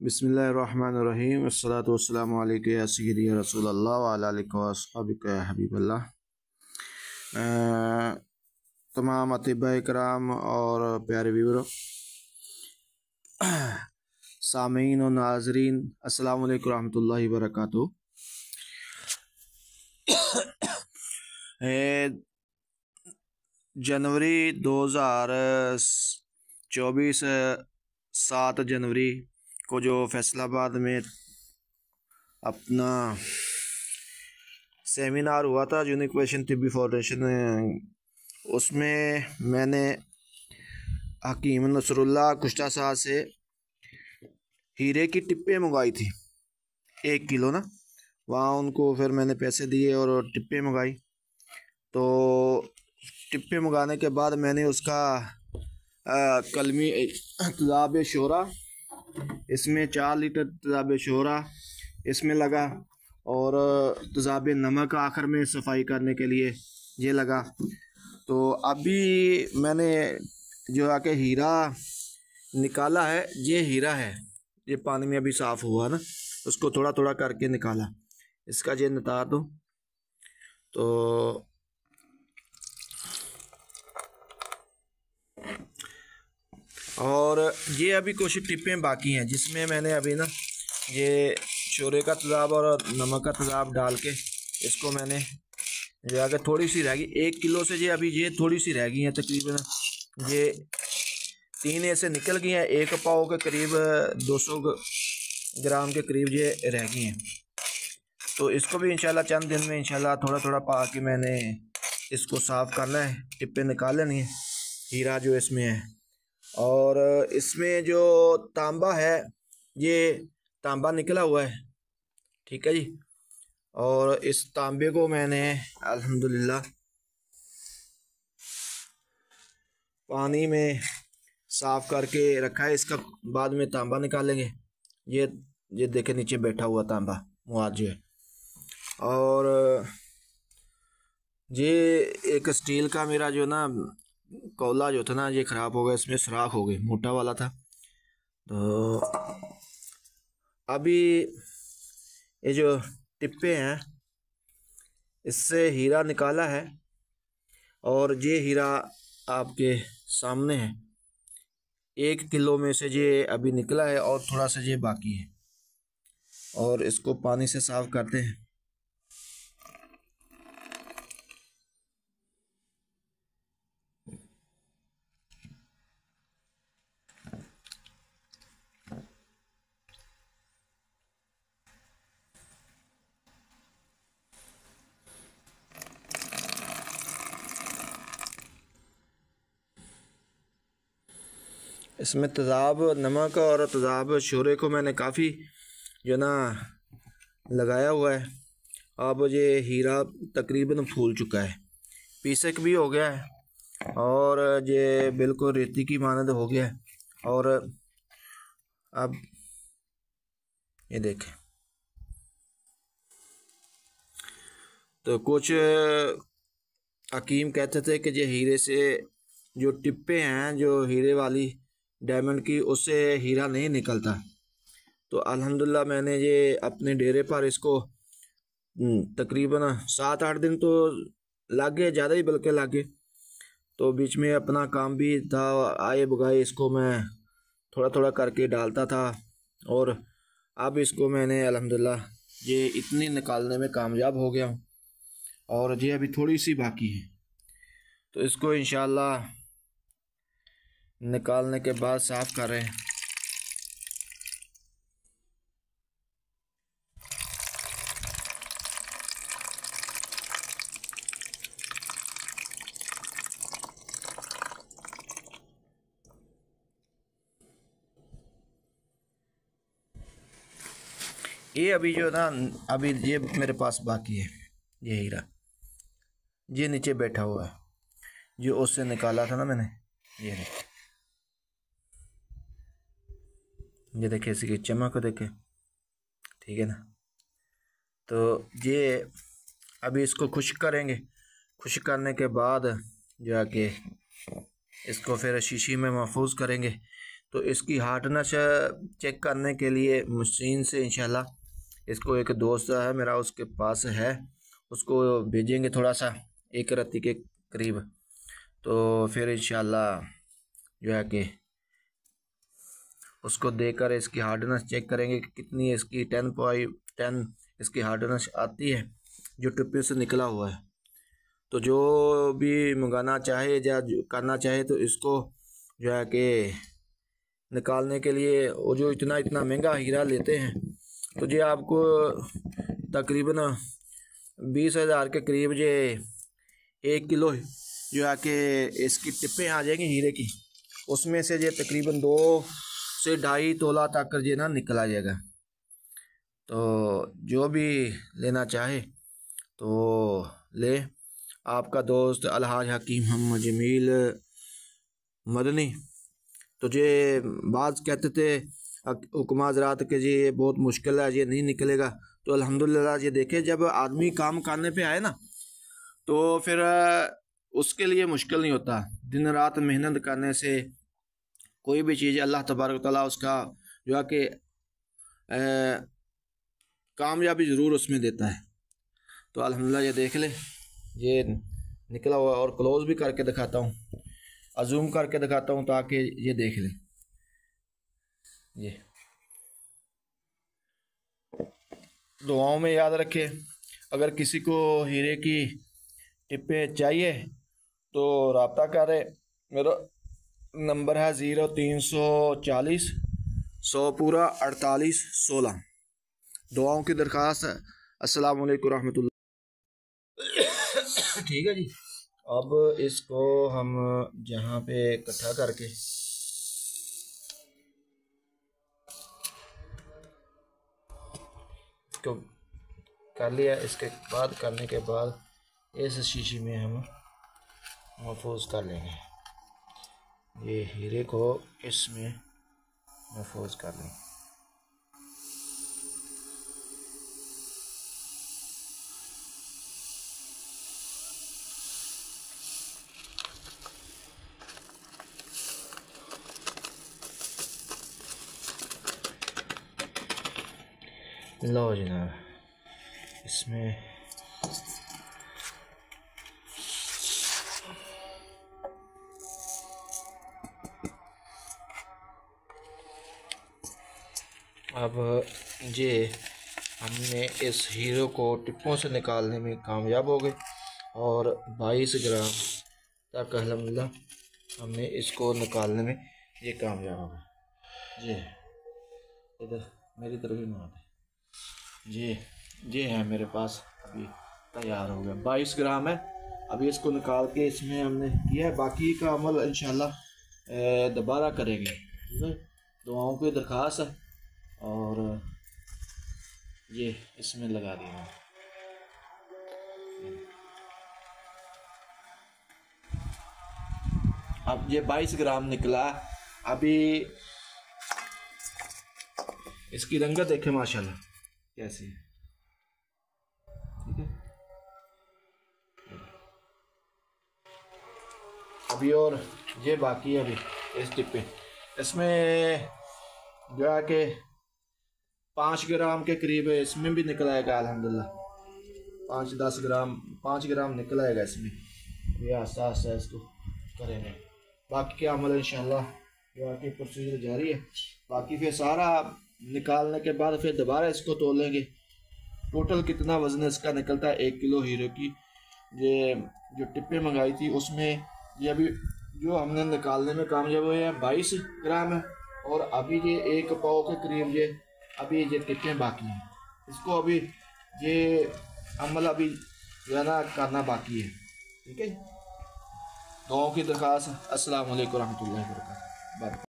बिस्मिल्लाहिर्रहमानिर्रहीम अस्सलातु वस्सलामु अलैका या सय्यदी या रसूल अल्लाह व अला आलिका व अस्हाबिका या हबीबल्लाह। तमाम अतिबा इकराम और प्यारे व्यूअर, सामीन और नाजरीन, अस्सलामु अलैकुम रहमतुल्लाहि व बरकातुहू। जनवरी 2024 7 जनवरी को जो फैसलाबाद में अपना सेमिनार हुआ था यूनिक क्वेश्चन तिब्बी फाउंडेशन, उसमें मैंने हकीम नसरुल्लाह कुश्ता साहब से हीरे की टिप्पे मंगवाई थी 1 किलो ना। वहाँ उनको फिर मैंने पैसे दिए और टिप्पे मंगाई। तो टिप्पे मंगाने के बाद मैंने उसका कलमी तज़ाब शोरा, इसमें 4 लीटर तज़ाब शोरा इसमें लगा और तज़ाब नमक आखिर में सफाई करने के लिए ये लगा। तो अभी मैंने जो आके हीरा निकाला है, ये हीरा है, ये पानी में अभी साफ़ हुआ ना, उसको थोड़ा थोड़ा करके निकाला। इसका ये नितार दो। तो और ये अभी कुछ टिप्पें बाकी हैं जिसमें मैंने अभी ना ये शोरे का तेज़ाब और नमक का तेज़ाब डाल के इसको मैंने जो आगे थोड़ी सी रह गई 1 किलो से, ये अभी ये थोड़ी सी रह गई हैं, तकरीबन ये 3 ऐसे निकल गई हैं, 1 पाव के करीब 200 ग्राम के करीब ये रह गई हैं। तो इसको भी इंशाल्लाह चंद दिन में इंशाल्लाह थोड़ा थोड़ा पा के मैंने इसको साफ़ करना है, टिप्पे निकाल लेनी है, हीरा जो इसमें है। और इसमें जो तांबा है, ये तांबा निकला हुआ है, ठीक है जी। और इस तांबे को मैंने अल्हम्दुलिल्लाह पानी में साफ़ करके रखा है। इसका बाद में तांबा निकालेंगे। ये देखे नीचे बैठा हुआ तांबा मुआज है। और ये एक स्टील का मेरा जो ना कौला जो था ना, ये ख़राब हो गया, इसमें सुराख हो गई, मोटा वाला था। तो अभी ये जो टिप्पे हैं इससे हीरा निकाला है और ये हीरा आपके सामने है। 1 किलो में से ये अभी निकला है और थोड़ा सा ये बाकी है। और इसको पानी से साफ़ करते हैं। इसमें तेज़ाब नमक और तेज़ाब शोरे को मैंने काफ़ी जो ना लगाया हुआ है। अब ये हीरा तकरीबन फूल चुका है, पीसक भी हो गया है और ये बिल्कुल रेती की मानद हो गया है। और अब ये देखें, तो कुछ हकीम कहते थे कि ये हीरे से जो टिप्पे हैं, जो हीरे वाली डायमंड की, उससे हीरा नहीं निकलता। तो अल्हम्दुलिल्लाह मैंने ये अपने डेरे पर इसको तकरीबन 7-8 दिन तो लग गए, ज़्यादा ही बल्कि लग गए। तो बीच में अपना काम भी था, आए बगाए इसको मैं थोड़ा थोड़ा करके डालता था। और अब इसको मैंने अल्हम्दुलिल्लाह ये इतनी निकालने में कामयाब हो गया हूँ और ये अभी थोड़ी सी बाकी है। तो इसको इंशाल्लाह निकालने के बाद साफ़ कर रहे हैं। ये अभी जो ना, अभी ये मेरे पास बाकी है, ये हीरा ये नीचे बैठा हुआ है, जो उससे निकाला था ना मैंने। ये देखे इसकी चमक देखे, ठीक है ना। तो ये अभी इसको खुश्क करेंगे। खुश्क करने के बाद जाके इसको फिर शीशी में महफूज करेंगे। तो इसकी हार्डनेस चेक करने के लिए मशीन से इंशाल्लाह इसको एक दोस्त है मेरा उसके पास है, उसको भेजेंगे थोड़ा सा 1 रत्ती के करीब। तो फिर इंशाल्लाह जो है कि उसको देकर इसकी हार्डनेस चेक करेंगे कि कितनी इसकी 10.10 इसकी हार्डनेस आती है जो टिप्पे से निकला हुआ है। तो जो भी मंगाना चाहे या करना चाहे तो इसको जो है कि निकालने के लिए वो जो इतना महंगा हीरा लेते हैं तो ये आपको तकरीबन 20,000 के करीब ये 1 किलो जो है कि इसकी टिप्पें आ जाएंगी हीरे की, उसमें से ये तकरीबन 2 से 2.5 तोला तक ये ना निकल आ जाएगा। तो जो भी लेना चाहे तो ले। आपका दोस्त अलहाज हकीम मोहम्मद जमील मदनी। तो ये बात कहते थे हुक्म हज़रात के जी ये बहुत मुश्किल है, ये नहीं निकलेगा। तो अल्हम्दुलिल्लाह ये देखे जब आदमी काम करने पे आए ना तो फिर उसके लिए मुश्किल नहीं होता। दिन रात मेहनत करने से कोई भी चीज़ अल्लाह तबारक तआला उसका जो है कि कामयाबी ज़रूर उसमें देता है। तो अल्हम्दुलिल्लाह ये देख ले, ये निकला हुआ और क्लोज भी करके दिखाता हूँ, अजूम करके दिखाता हूँ ताकि ये देख ले। ये दुआओं में याद रखे, अगर किसी को हीरे की टिप्पे चाहिए तो रब्ता करे। मेरा नंबर है 0340 100 पूरा 48 16। दुआओं की दरख्वास्त है। अस्सलाम वालेकुम रहमतुल्लाह। ठीक है जी। अब इसको हम जहाँ पे इकट्ठा करके इसको कर लिया, इसके बाद करने के बाद इस शीशी में हम महफूज कर लेंगे। ये हीरे को इसमें महफूज कर लेंगे। लो जनाब, इसमें अब ये हमने इस हीरो को टिप्पों से निकालने में कामयाब हो गए और 22 ग्राम तक अल्हम्दुलिल्लाह हमने इसको निकालने में ये कामयाब हो गए। ये इधर मेरी तरफ ही मार दे। ये है मेरे पास अभी तैयार हो गया, 22 ग्राम है। अभी इसको निकाल के इसमें हमने किया है, बाकी का अमल इंशाल्लाह दोबारा करेंगे। ठीक है, दुआओं की दरख्वास्त है और ये इसमें लगा दिया। अब ये 22 ग्राम निकला। अभी इसकी रंगत देखे माशाल्लाह कैसी है। ठीक है, अभी और ये बाकी है अभी इस टिप्पे। इसमें जो है कि 5 ग्राम के करीब इसमें भी निकल आएगा अल्हम्दुलिल्लाह। 5 ग्राम निकल आएगा इसमें। ये आस्ता आस्ता इसको करेंगे, बाकी के अमल इंशाल्लाह जो है कि प्रोसीजर जारी है। बाकी फिर सारा निकालने के बाद फिर दोबारा इसको तोलेंगे। टोटल कितना वज़न इसका निकलता है 1 किलो हीरे की। ये जो टिप्पे मंगाई थी उसमें ये अभी जो हमने निकालने में कामयाब हुए हैं 22 ग्राम है और अभी ये 1 पाव के करीब ये अभी ये टिप्पे बाकी हैं। इसको अभी ये अमल अभी जो है ना करना बाकी है। ठीक है, दुआओं की दरख्वास्त। अस्सलाम वालेकुम रहमतुल्लाहि व बरकातहू।